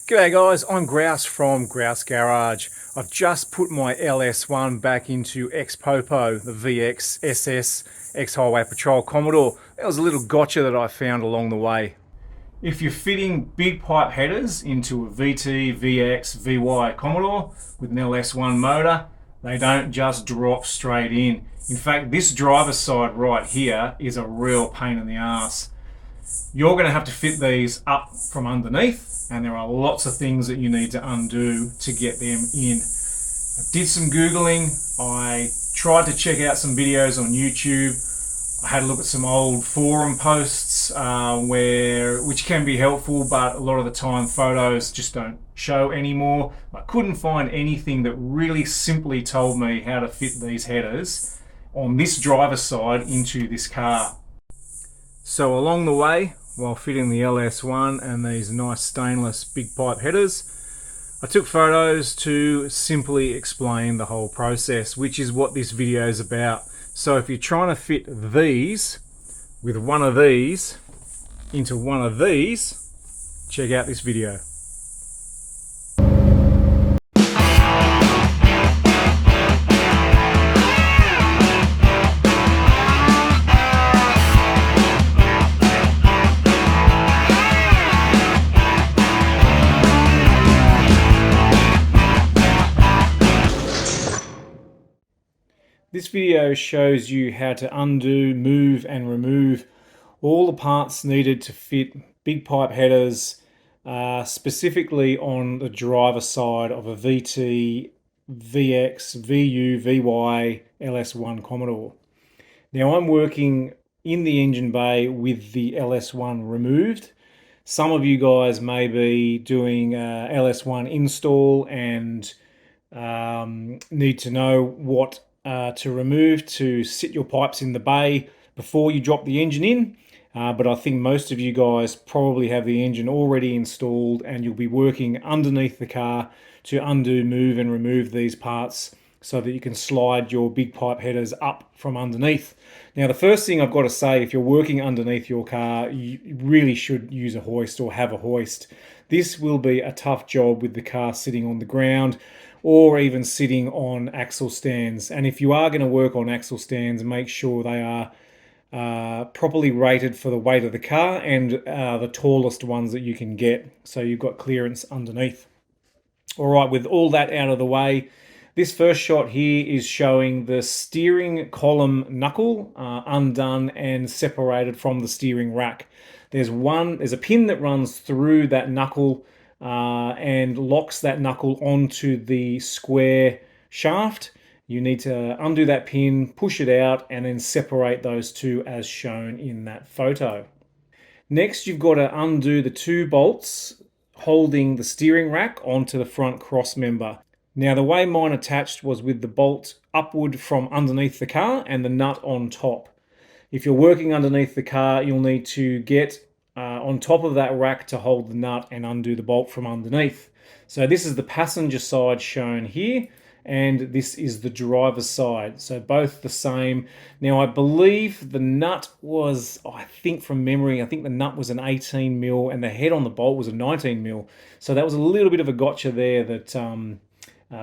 G'day guys, I'm Grouse from Grouse Garage. I've just put my LS1 back into X-Popo, the VX SS X-Highway Patrol Commodore. That was a little gotcha that I found along the way. If you're fitting big pipe headers into a VT, VX, VY Commodore with an LS1 motor, they don't just drop straight in. In fact, this driver's side right here is a real pain in the ass. You're going to have to fit these up from underneath, and there are lots of things that you need to undo to get them in. I did some Googling. I tried to check out some videos on YouTube. I had a look at some old forum posts which can be helpful, but a lot of the time photos just don't show anymore. I couldn't find anything that really simply told me how to fit these headers on this driver's side into this car. So along the way, while fitting the LS1 and these nice stainless big pipe headers, I took photos to simply explain the whole process, which is what this video is about. So if you're trying to fit these with one of these into one of these, check out this video. This video shows you how to undo, move and remove all the parts needed to fit big pipe headers, specifically on the driver side of a VT, VX, VU, VY, LS1 Commodore. Now I'm working in the engine bay with the LS1 removed. Some of you guys may be doing LS1 install and need to know what to remove to sit your pipes in the bay before you drop the engine in. But I think most of you guys probably have the engine already installed and you'll be working underneath the car to undo, move and remove these parts so that you can slide your big pipe headers up from underneath. Now the first thing I've got to say, if you're working underneath your car, you really should use a hoist or have a hoist. This will be a tough job with the car sitting on the ground or even sitting on axle stands. And if you are going to work on axle stands, make sure they are properly rated for the weight of the car and the tallest ones that you can get, so you've got clearance underneath. All right, with all that out of the way, this first shot here is showing the steering column knuckle undone and separated from the steering rack. There's a pin that runs through that knuckle and locks that knuckle onto the square shaft. You need to undo that pin, push it out, and then separate those two as shown in that photo. Next, you've got to undo the two bolts holding the steering rack onto the front cross member. Now, the way mine attached was with the bolt upward from underneath the car and the nut on top. If you're working underneath the car, you'll need to get on top of that rack to hold the nut and undo the bolt from underneath. So this is the passenger side shown here, and this is the driver's side. So both the same. Now I believe the nut was, I think from memory, I think the nut was an 18 mil and the head on the bolt was a 19 mil. So that was a little bit of a gotcha there that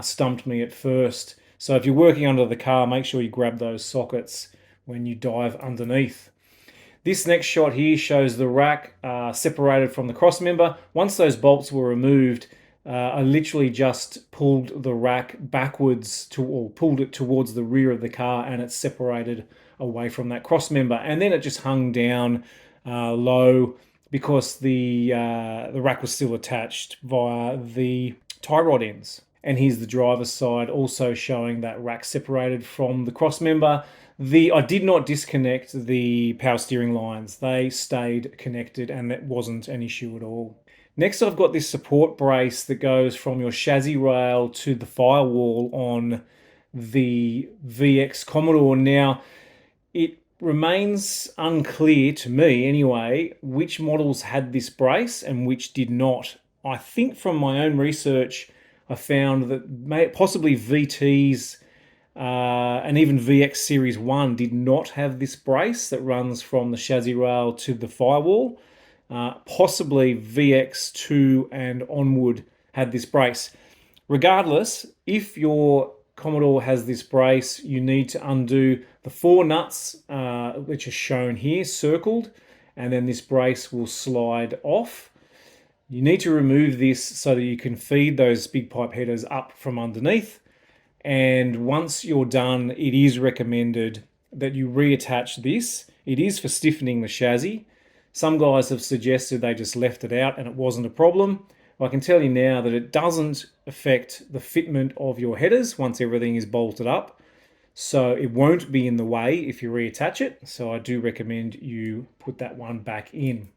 stumped me at first. So if you're working under the car, make sure you grab those sockets when you dive underneath. This next shot here shows the rack separated from the cross member. Once those bolts were removed, I literally just pulled the rack backwards or pulled it towards the rear of the car, and it's separated away from that cross member. And then it just hung down low because the rack was still attached via the tie rod ends. And here's the driver's side also showing that rack separated from the cross member. I did not disconnect the power steering lines. They stayed connected and that wasn't an issue at all. Next, I've got this support brace that goes from your chassis rail to the firewall on the VX Commodore. Now, it remains unclear to me anyway, which models had this brace and which did not. I think from my own research, I found that possibly VTs and even VX Series 1 did not have this brace that runs from the chassis rail to the firewall. Possibly VX2 and onward had this brace. Regardless, if your Commodore has this brace, you need to undo the 4 nuts, which are shown here, circled, and then this brace will slide off. You need to remove this so that you can feed those big pipe headers up from underneath. And once you're done, it is recommended that you reattach this. It is for stiffening the chassis. Some guys have suggested they just left it out and it wasn't a problem. I can tell you now that it doesn't affect the fitment of your headers once everything is bolted up. So it won't be in the way if you reattach it. So I do recommend you put that one back in.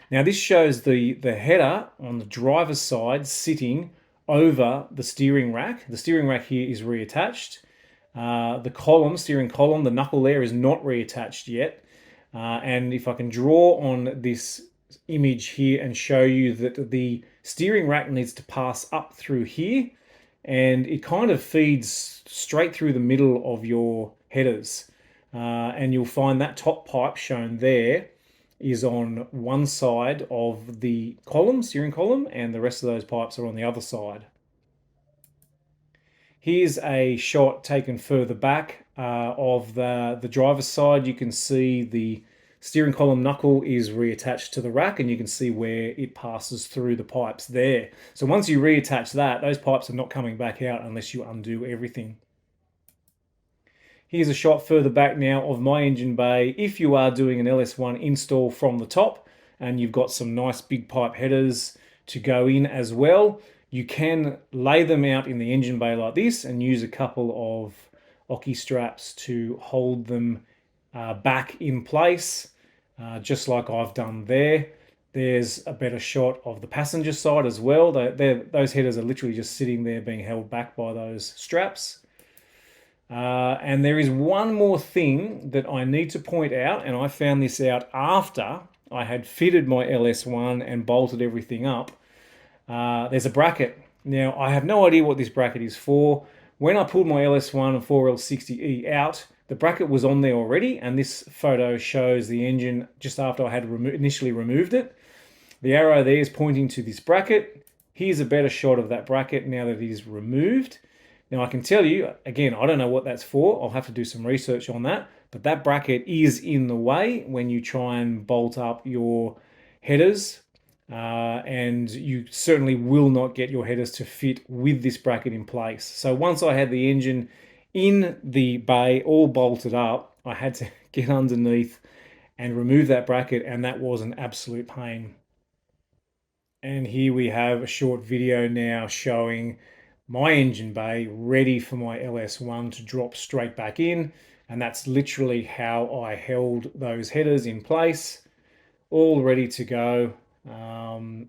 Now this shows the header on the driver's side sitting over the steering rack. The steering rack here is reattached. The column, steering column, the knuckle there is not reattached yet. And if I can draw on this image here and show you that the steering rack needs to pass up through here, and it kind of feeds straight through the middle of your headers. And you'll find that top pipe shown there is on one side of the column, steering column, and the rest of those pipes are on the other side. Here's a shot taken further back of the driver's side. You can see the steering column knuckle is reattached to the rack, and you can see where it passes through the pipes there. So once you reattach that, those pipes are not coming back out unless you undo everything. Here's a shot further back now of my engine bay. If you are doing an LS1 install from the top and you've got some nice big pipe headers to go in as well, you can lay them out in the engine bay like this and use a couple of ocky straps to hold them back in place, just like I've done there. There's a better shot of the passenger side as well. Those headers are literally just sitting there being held back by those straps. And there is one more thing that I need to point out, and I found this out after I had fitted my LS1 and bolted everything up. There's a bracket. Now, I have no idea what this bracket is for. When I pulled my LS1 and 4L60E out, the bracket was on there already, and this photo shows the engine just after I had initially removed it. The arrow there is pointing to this bracket. Here's a better shot of that bracket now that it is removed. Now I can tell you, again, I don't know what that's for. I'll have to do some research on that. But that bracket is in the way when you try and bolt up your headers. And you certainly will not get your headers to fit with this bracket in place. So once I had the engine in the bay all bolted up, I had to get underneath and remove that bracket, and that was an absolute pain. And here we have a short video now showing my engine bay ready for my LS1 to drop straight back in, and that's literally how I held those headers in place, all ready to go.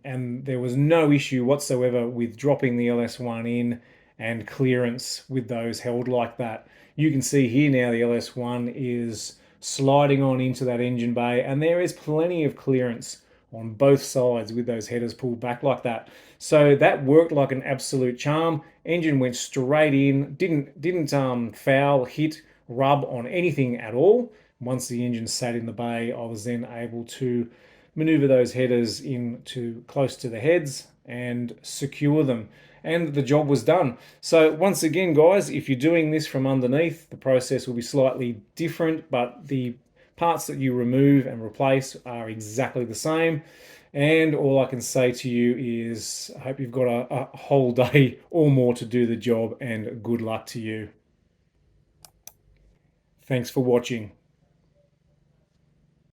And there was no issue whatsoever with dropping the LS1 in and clearance with those held like that. You can see here now the LS1 is sliding on into that engine bay, and there is plenty of clearance on both sides with those headers pulled back like that. So that worked like an absolute charm. Engine went straight in, didn't foul, hit, rub on anything at all. Once the engine sat in the bay, I was then able to maneuver those headers in to close to the heads and secure them, and the job was done. So once again, guys, if you're doing this from underneath, the process will be slightly different, but the parts that you remove and replace are exactly the same. And all I can say to you is I hope you've got a whole day or more to do the job, and good luck to you. Thanks for watching.